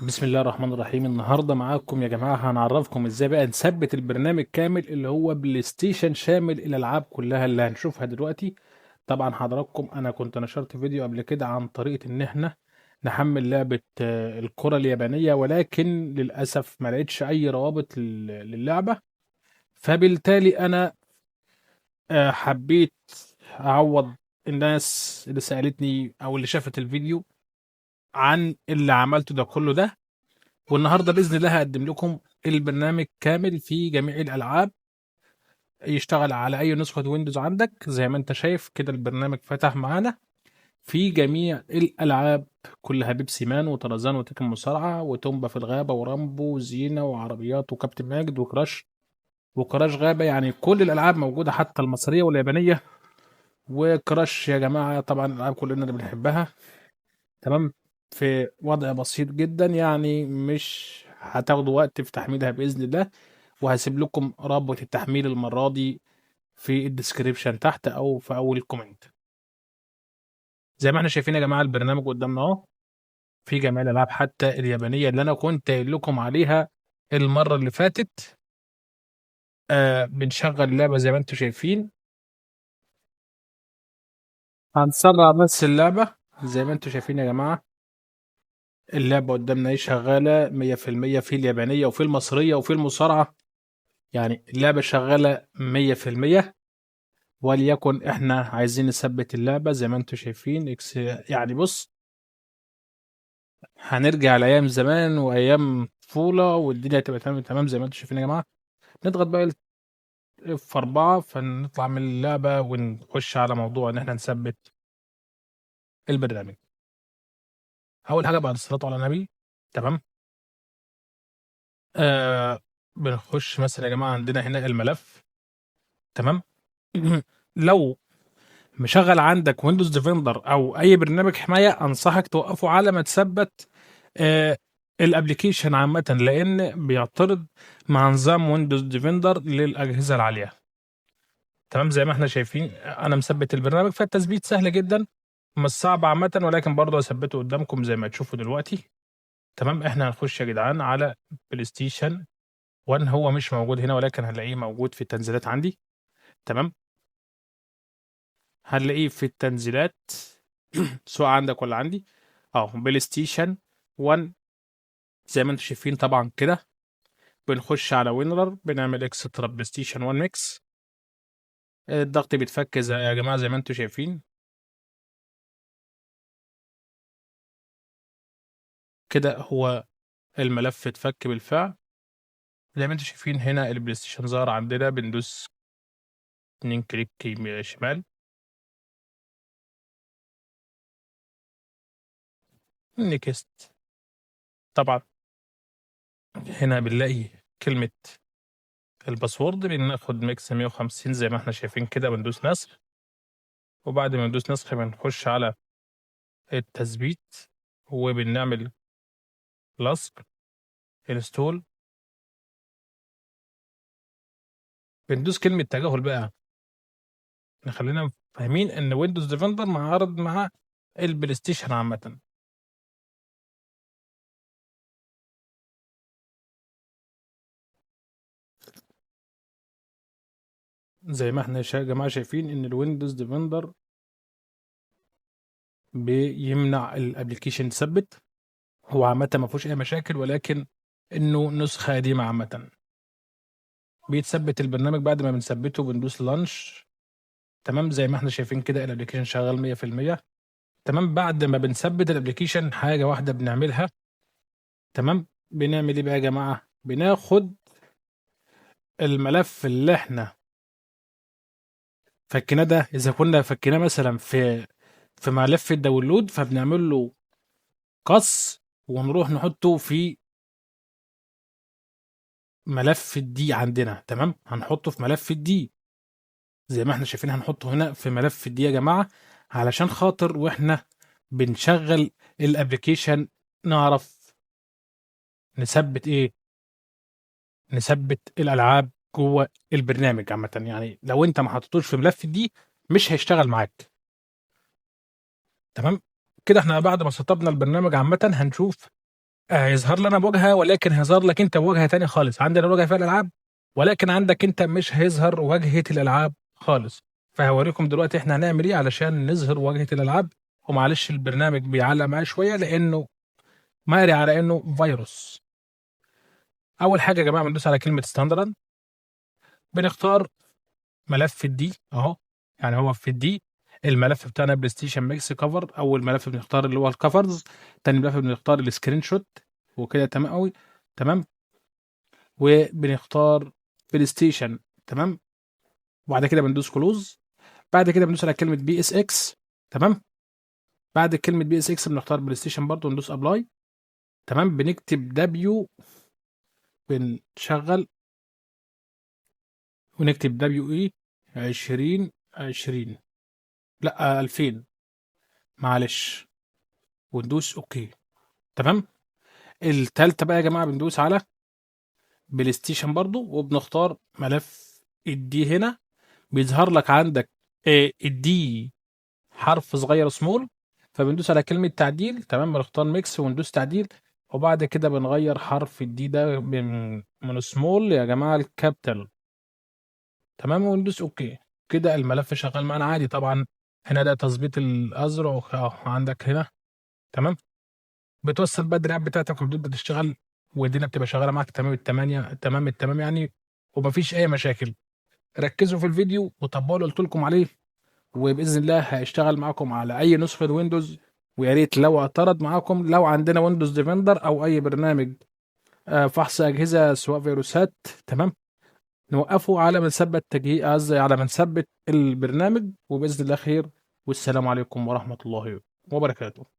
بسم الله الرحمن الرحيم. النهارده معاكم يا جماعه هنعرفكم ازاي بقى نثبت البرنامج كامل اللي هو بلاي ستيشن شامل الالعاب كلها اللي هنشوفها دلوقتي. طبعا حضراتكم انا كنت نشرت فيديو قبل كده عن طريقه ان احنا نحمل لعبه الكره اليابانيه، ولكن للاسف ما لقيتش اي روابط للعبه. فبالتالي انا حبيت اعوض الناس اللي سالتني او اللي شافت الفيديو عن اللي عملته ده كله ده. والنهارده باذن الله هقدم لكم البرنامج كامل في جميع الالعاب، يشتغل على اي نسخه ويندوز عندك. زي ما انت شايف كده البرنامج فتح معانا في جميع الالعاب كلها: بيبسي مان وطرزان وتيكن مصارعه وتومبا في الغابه ورامبو وزينه وعربيات وكابتن ماجد وكراش وكراش غابه. يعني كل الالعاب موجوده حتى المصريه واليابانيه. وكراش يا جماعه طبعا الالعاب كلنا اللي بنحبها. تمام. في وضع بسيط جدا، يعني مش هتاخدوا وقت في تحميلها باذن الله. وهسيب لكم رابط التحميل المرة دي في الديسكريبشن تحت او في اول كومنت. زي ما احنا شايفين يا جماعة البرنامج قدامنا اهو، في جميع الالعاب حتى اليابانية اللي انا كنت قايل لكم عليها المرة اللي فاتت. بنشغل اللعبة زي ما انتم شايفين. هنسرع بس اللعبة زي ما انتم شايفين يا جماعة. اللعبة قدامنا اهي شغالة 100% في اليابانية وفي المصرية وفي المصارعة. يعني اللعبة شغالة 100%. وليكن احنا عايزين نثبت اللعبة زي ما انتم شايفين يعني بص، هنرجع لايام زمان وايام طفوله والدنيا هتبقى تمام تمام زي ما انتم شايفين يا جماعه. نضغط بقى في 4 فنطلع من اللعبه ونخش على موضوع ان احنا نثبت البرنامج. اول حاجه بعد الصلاه على النبي. تمام. آه بنخش مثلا يا جماعه عندنا هنا الملف. تمام. لو مشغل عندك ويندوز ديفندر او اي برنامج حمايه انصحك توقفه على ما تثبت آه الابليكيشن عامه، لان بيعترض مع نظام ويندوز ديفندر للاجهزه العاليه. تمام. زي ما احنا شايفين انا مثبت البرنامج فالتثبيت سهل جدا، مش صعب عامه، ولكن برضه هثبته قدامكم زي ما تشوفوا دلوقتي. تمام. احنا هنخش يا جدعان على بلاي ستيشن 1. هو مش موجود هنا ولكن هنلاقيه موجود في التنزيلات عندي. تمام. هنلاقيه في التنزيلات سواء عندك ولا عندي. بلاي ستيشن 1 زي ما انتم شايفين طبعا كده. بنخش على وينرر بنعمل اكسترا بلاي ستيشن 1 ميكس. الضغط بيتفك زي يا جماعه زي ما انتم شايفين كده. هو الملف اتفك بالفعل. زي ما انتم شايفين هنا البلاي ستيشن ظهر عندنا، بندوس 2 كليك شمال. نيكست. طبعا هنا بنلاقي كلمة الباسورد، بناخد ميكس 150 زي ما احنا شايفين كده، بندوس نسخ. وبعد ما ندوس نسخ بنخش على التثبيت وبنعمل لصق انستول. بندوس كلمة تجاهل بقى، نخلينا فاهمين ان ويندوز ديفندر معارض مع البلاي ستيشن عامة. زي ما احنا يا جماعة شايفين ان الويندوز ديفندر بيمنع الابلكيشن يثبت. هو عامة ما فيهوش اي مشاكل، ولكن انه نسخة قديمة عامة. بيتثبت البرنامج بعد ما بنثبته بندوس لانش. تمام. زي ما احنا شايفين كده الابلكيشن شغال 100%. تمام. بعد ما بنثبت الابلكيشن حاجة واحدة بنعملها. تمام. بنعمل ايه بقى يا جماعة؟ بناخد الملف اللي احنا فكيناه ده، اذا كنا فكيناه مثلا في ملف الداونلود فبنعمل له قص ونروح نحطه في ملف الدي عندنا. تمام. هنحطه في ملف الدي زي ما احنا شايفين، هنحطه هنا في ملف الدي يا جماعة، علشان خاطر واحنا بنشغل الابليكيشن نعرف نثبت ايه، نثبت الالعاب جوه البرنامج عامة. يعني لو انت ما حطيتوش في ملف الدي مش هيشتغل معاك. تمام. كده احنا بعد ما سطبنا البرنامج عامة هنشوف هيظهر لي انا بواجهه، ولكن هيظهر لك انت بواجهه تاني خالص. عندنا الواجهه فيها الالعاب، ولكن عندك انت مش هيظهر واجهه الالعاب خالص. فهوريكم دلوقتي احنا هنعمل ايه علشان نظهر واجهه الالعاب. ومعلش البرنامج بيعلق معايا شويه لانه ماري على انه فيروس. اول حاجه يا جماعه بندوس على كلمه ستاندرد، بنختار ملف الدي اهو. يعني هو في الدي الملف بتاعنا بلاي ستيشن ميكس كفر. اول ملف بنختار اللي هو الكفرز، تاني ملف بنختار السكرين شوت، وكده تمام قوي. تمام. وبنختار بلاي ستيشن. تمام. وبعد كده بندوس كلوز. بعد كده بندوس على كلمه بي اس اكس. تمام. بعد كلمه بي اس اكس بنختار بلاي ستيشن برضه وندوس ابلاي. تمام. بنكتب دبليو، بنشغل ونكتب دبليو اي 2020، لا 2000، معلش، وندوس اوكي. تمام. التالتة بقى يا جماعة بندوس على بلاي ستيشن برضو، وبنختار ملف الدي. هنا بيظهر لك عندك الدي حرف صغير سمول، فبندوس على كلمة تعديل. تمام. بنختار ميكس وندوس تعديل، وبعد كده بنغير حرف الدي ده من سمول يا جماعة الكابيتال. تمام. وندوس اوكي. كده الملف شغال معانا عادي طبعا. هنا ده تظبيط الازرع عندك هنا. تمام. بتوصل بقى الدراع بتاعتك وبتبدا تشتغل، والدنيا بتبقى شغاله معاك تمام التمانية، تمام التمام يعني. ومفيش اي مشاكل. ركزوا في الفيديو وطبقوا اللي قلت لكم عليه، وباذن الله هيشتغل معاكم على اي نسخه ويندوز. ويا ريت لو اعترض معاكم، لو عندنا ويندوز ديفندر او اي برنامج فحص اجهزه سواء فيروسات، تمام، نوقفه على ما نثبت قصدي على ما نثبت البرنامج، وباذن الله خير. والسلام عليكم ورحمه الله وبركاته.